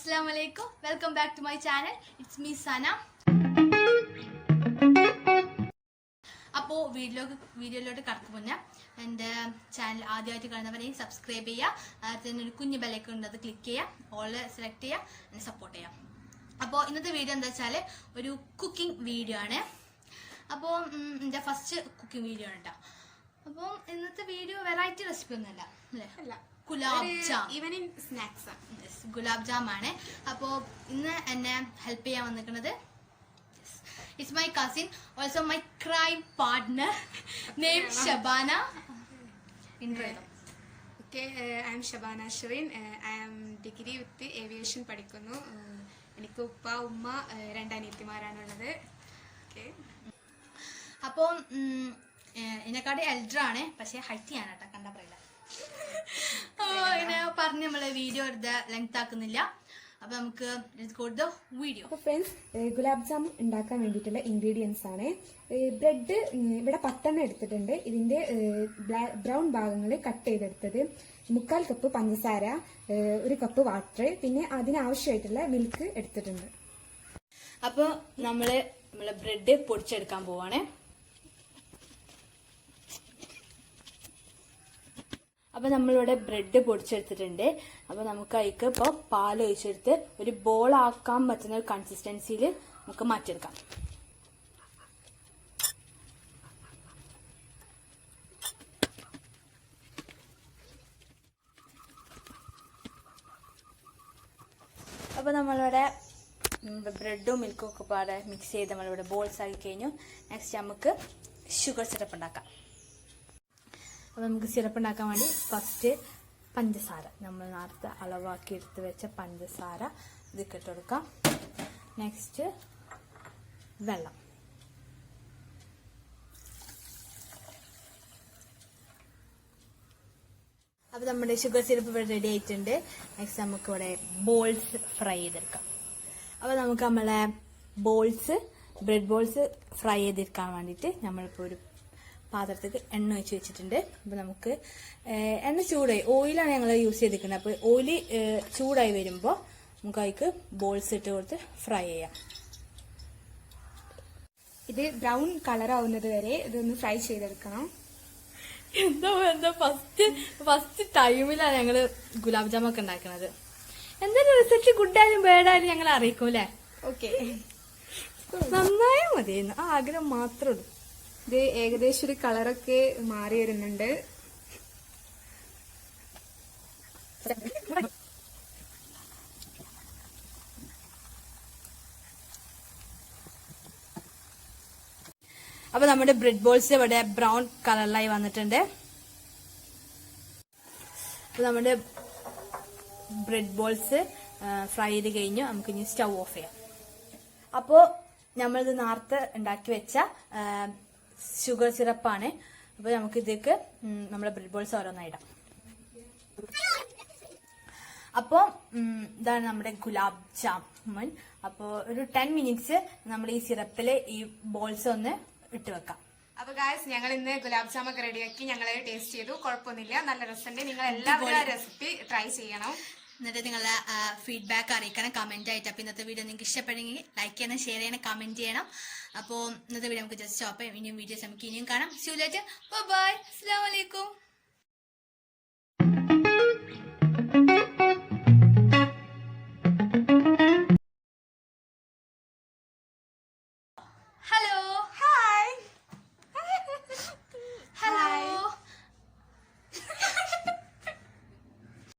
Assalamualaikum. Welcome back to my channel. It's me Sana. അപ്പോൾ വീഡിയോയിലോട്ട് കടക്കും മുന്നേ എൻ്റെ ചാനൽ ആദ്യമായിട്ട് കാണുന്നവരെയും സബ്സ്ക്രൈബ് ചെയ്യുക. തന്നെ ഒരു കുഞ്ഞു ബെല്ലൊക്കെ ഉണ്ട്, അത് ക്ലിക്ക് ചെയ്യുക, ഓൾ സെലക്ട് ചെയ്യുക, എന്നെ സപ്പോർട്ട് ചെയ്യാം. അപ്പോൾ ഇന്നത്തെ വീഡിയോ എന്താ വെച്ചാൽ ഒരു കുക്കിംഗ് വീഡിയോ ആണ്. അപ്പോൾ എൻ്റെ ഫസ്റ്റ് കുക്കിംഗ് വീഡിയോ ആണ് കേട്ടോ. അപ്പോൾ ഇന്നത്തെ വീഡിയോ വെറൈറ്റി റെസിപ്പി ഒന്നുമല്ല അല്ലേ, gulab jam, evening snacks, gulab jam ആണ്. അപ്പോൾ ഇന്ന് എന്നെ ഹെൽപ്പ് ചെയ്യാൻ വന്നിരിക്കുന്നത് it's my cousin, also my crime partner named Shabana. Okay, I am Shabana Shrin. I am degree with aviation പഠിക്കുന്നു. എനിക്ക് ഉപ്പ ഉമ്മ രണ്ട് അനിയത്തിമാരാണുള്ളത്. Okay. അപ്പോൾ എന്നെക്കാട് എൽഡർ ആണ്, പക്ഷേ ഹൈറ്റ് ചെയ്യാനാട്ടോ, കണ്ടാ പറയില്ല. ഇങ്ങനെ പറഞ്ഞ് നമ്മള് വീഡിയോ എടുത്ത് ലെങ്ത് ആക്കുന്നില്ല. അപ്പൊ നമുക്ക് വീഡിയോ. അപ്പോൾ ഫ്രണ്ട്സ്, ഗുലാബ് ജാം ഉണ്ടാക്കാൻ വേണ്ടിയിട്ടുള്ള ഇൻഗ്രീഡിയൻസ് ആണ്. ബ്രെഡ് ഇവിടെ 10 എടുത്തിട്ടുണ്ട്. ഇതിന്റെ ബ്രൗൺ ഭാഗങ്ങൾ കട്ട് ചെയ്തെടുത്തത്, 3/4 കപ്പ് പഞ്ചസാര, 1 കപ്പ് വാട്ടർ, പിന്നെ അതിനാവശ്യമായിട്ടുള്ള മിൽക്ക് എടുത്തിട്ടുണ്ട്. അപ്പോൾ നമ്മളെ ബ്രെഡ് പൊടിച്ചെടുക്കാൻ പോവാണ്. അപ്പോൾ നമ്മളിവിടെ ബ്രെഡ് പൊടിച്ചെടുത്തിട്ടുണ്ട്. അപ്പോൾ നമുക്ക് അതിക്ക് ഇപ്പോൾ പാൽ ഒഴിച്ചെടുത്ത് ഒരു ബോൾ ആക്കാൻ പറ്റുന്ന ഒരു കൺസിസ്റ്റൻസിയിൽ നമുക്ക് മാറ്റിയെടുക്കാം. അപ്പോൾ നമ്മളിവിടെ ബ്രെഡും മിൽക്കും ഒക്കെ പാടെ മിക്സ് ചെയ്ത് നമ്മളിവിടെ ബോൾസ് ആക്കി കഴിഞ്ഞു. നെക്സ്റ്റ് നമുക്ക് ഷുഗർ സിറപ്പ് ഉണ്ടാക്കാം. അപ്പോൾ നമുക്ക് സിറപ്പ് ഉണ്ടാക്കാൻ വേണ്ടി ഫസ്റ്റ് പഞ്ചസാര, നമ്മൾ നേരത്തെ അളവാക്കി എടുത്ത് വെച്ച പഞ്ചസാര ഇതൊക്കെ ഇട്ട് കൊടുക്കാം. നെക്സ്റ്റ് വെള്ളം. അപ്പോൾ നമ്മുടെ ഷുഗർ സിറപ്പ് ഇവിടെ റെഡി ആയിട്ടുണ്ട്. നെക്സ്റ്റ് നമുക്ക് ഇവിടെ ബോൾസ് ഫ്രൈ ചെയ്തെടുക്കാം. അപ്പോൾ നമുക്ക് നമ്മളെ ബ്രെഡ് ബോൾസ് ഫ്രൈ ചെയ്തെടുക്കാൻ വേണ്ടിയിട്ട് നമ്മളിപ്പോൾ ഒരു പാത്രത്തേക്ക് എണ്ണ ഒഴിച്ച് വെച്ചിട്ടുണ്ട്. അപ്പോൾ നമുക്ക് എണ്ണ ചൂടായി, ഓയിലാണ് ഞങ്ങൾ യൂസ് ചെയ്തിരിക്കുന്നത്. അപ്പോൾ ഓയിൽ ചൂടായി വരുമ്പോൾ നമുക്ക് അതിക്ക് ബോൾസ് ഇട്ട് കൊടുത്ത് ഫ്രൈ ചെയ്യാം. ഇത് ബ്രൗൺ കളർ ആവുന്നത് വരെ ഇതൊന്ന് ഫ്രൈ ചെയ്തെടുക്കണം. എന്താ ഫസ്റ്റ് ടൈമിലാണ് ഞങ്ങള് ഗുലാബ് ജാം ഒക്കെ ഉണ്ടാക്കുന്നത്. എന്തായാലും റിസൾട്ട് ഗുഡായാലും ബാഡായാലും ഞങ്ങൾ അറിയിക്കും അല്ലേ. ഓക്കെ, നന്നായാ മതിയായിരുന്നു, ആ ആഗ്രഹം മാത്രമേ ഉള്ളൂ. ഇത് ഏകദേശം ഒരു കളറൊക്കെ മാറി വരുന്നുണ്ട്. അപ്പൊ നമ്മുടെ ബ്രെഡ് ബോൾസ് ഇവിടെ ബ്രൗൺ കളറിലായി വന്നിട്ടുണ്ട്. അപ്പൊ നമ്മുടെ ബ്രെഡ് ബോൾസ് ഫ്രൈ ചെയ്ത് കഴിഞ്ഞു. നമുക്ക് ഇനി സ്റ്റൗ ഓഫ് ചെയ്യാം. അപ്പോ നമ്മളിത് നേരത്തെ ഉണ്ടാക്കി വെച്ച ഷുഗർ സിറപ്പാണ്. അപ്പോൾ നമുക്ക് ഇതിലേക്ക് നമ്മുടെ ബ്രെഡ് ബോൾസ് ഓരോന്നായിടാം. അപ്പോൾ ഇതാണ് നമ്മുടെ ഗുലാബ് ജാമുൻ. അപ്പോൾ ഒരു 10 മിനിറ്റ്സ് നമ്മൾ ഈ സിറപ്പിൽ ഈ ബോൾസ് ഒന്ന് ഇട്ട് വെക്കാം. അപ്പൊ ഗായ്സ്, ഞങ്ങൾ ഇന്ന് ഗുലാബ് ജാം ഒക്കെ റെഡിയാക്കി ഞങ്ങൾ ടേസ്റ്റ് ചെയ്തു. കുഴപ്പമൊന്നുമില്ല, നല്ല രസമുണ്ട്. നിങ്ങൾ എല്ലാവരും റെസിപ്പി ട്രൈ ചെയ്യണം. എന്നിട്ട് നിങ്ങളുടെ ഫീഡ്ബാക്ക് അറിയിക്കണം കമന്റ് ആയിട്ട്. അപ്പോൾ ഇന്നത്തെ വീഡിയോ നിങ്ങൾക്ക് ഇഷ്ടപ്പെടുമെങ്കിൽ ലൈക്ക് ചെയ്യണം, ഷെയർ ചെയ്യണം, കമന്റ് ചെയ്യണം. അപ്പോൾ ഇന്നത്തെ വീഡിയോ നമുക്ക് ജസ്റ്റ് സ്റ്റോപ്പ് ചെയ്യാം. ഇനിയും വീഡിയോസ് നമുക്ക് ഇനിയും കാണാം. സീ യു ലേറ്റർ, ബൈ, അസ്സലാമു അലൈക്കും.